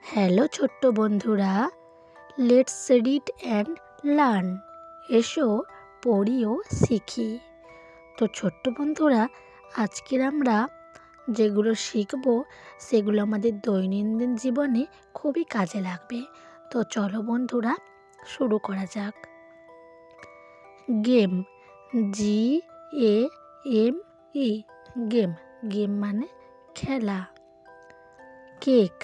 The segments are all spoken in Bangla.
হ্যালো ছোট্ট বন্ধুরা, লেটস রিড অ্যান্ড লার্ন। এসো পড়ি ও শিখি। তো ছোট্ট বন্ধুরা, আজকের আমরা যেগুলো শিখব সেগুলো আমাদের দৈনন্দিন জীবনে খুবই কাজে লাগবে। তো চলো বন্ধুরা, শুরু করা যাক। Game, GAME, game. গেম মানে খেলা। Cake,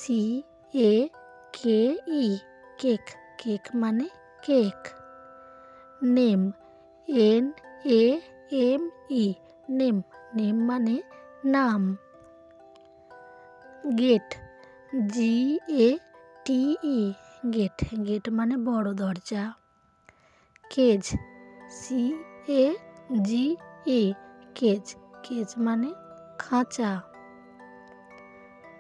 CAKE, cake. কেক মানে cake. Name, NAME, name. Name মানে নাম। Gate, GATE, gate. গেট মানে বড় দরজা। Cage, CAGE, cage. কেজ মানে খাঁচা।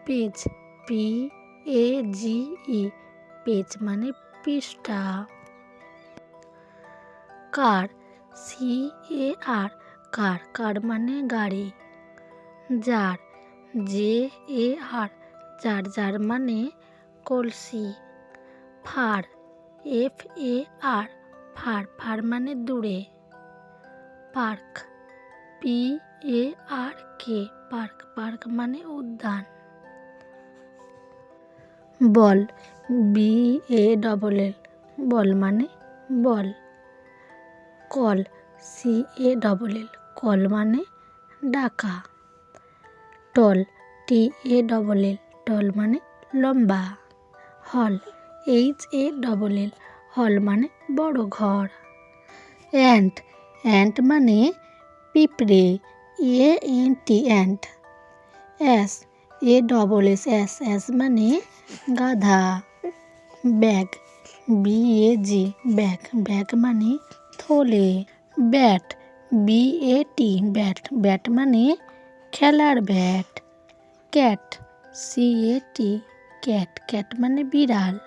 পেজ, PAGE, পেজ মানে পৃষ্ঠা। কার, CAR, কার। কার মানে গাড়ি। Jar, JAR, jar. জার মানে কলসি। Fur, FAR, fur. ফার মানে দূরে। Park, PARK, park. পার্ক মানে উদ্যান। বল, BALL, বল মানে বল। কল, CALL, কল মানে ডাকা। টল, TALL, টল মানে লম্বা। হল, HALL, হল মানে বড় ঘর। অ্যান্ট, অ্যান্ট মানে পিঁপড়ে। ANT, ant. Ass, ASS, ass মানে গাধা। Bag, BAG, bag. ব্যাগ মানে থলে। Bat, BAT, bat. ব্যাট মানে খেলার bat. Cat, CAT, cat. Cat মানে বিড়াল।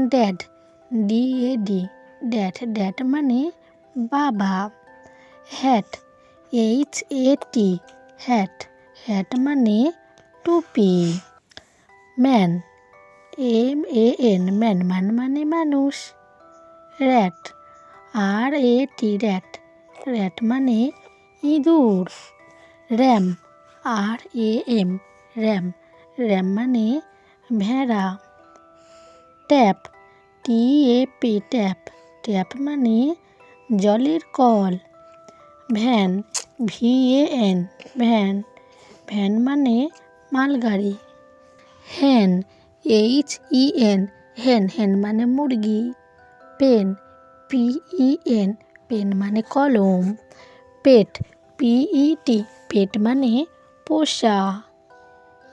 Dad, DAD, dad. ড্যাড মানে বাবা। Hat, HAT, hat. হ্যাট মানে টুপি। Man, MAN, man. ম্যান মানে মানুষ। Rat, RAT, rat. র্যাট মানে ইঁদুর। RAM, RAM, RAM. র্যাম মানে ভেড়া। Tap, TAP, tap. ট্যাপ মানে জলের call. Van, VAN, van. Van মানে মালগাড়ি। হেন, HEN, হেন। হেন মানে মুরগি। পেন, PEN, পেন মানে কলম। পেট, PET, পেট মানে পোষা।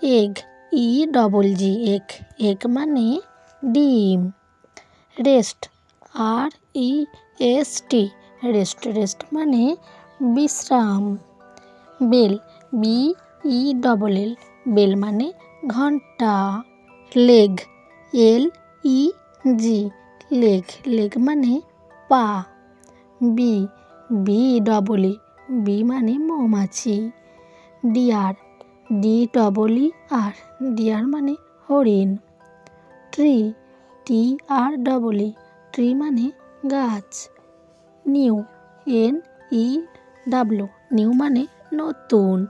Egg, EGG, egg. এগ মানে ডিম। Rest, REST, rest. রেস্ট মানে বিশ্রাম। বেল, BELL, বেল মানে ঘন্টা। Leg, LEG, leg. লেগ মানে পা। BE, বি মানে মৌমাছি। ডিয়ার, DEER, ডিয়ার মানে হরিণ। ট্রি, TREE, ট্রি মানে গাছ। নিউ, NEW, নিউ মানে নতুন।